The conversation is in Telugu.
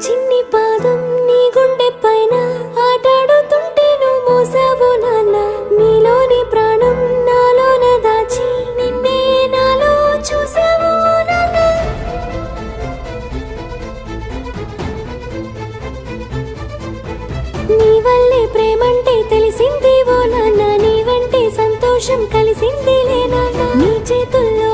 చిన్ని పాదం నీ గుండె పైన ఆటాడుతుంటే నువ్వు మోసావు నాన్న. నీలోని ప్రాణం నాలోన దాచి నిన్నే నాలో చూసావు నాన్న. నీ వల్లే ప్రేమంటే తెలిసింది ఓ నాన్న. నీ వెంటే సంతోషం కలిసింది లే నాన్న. నీ చేతుల్లో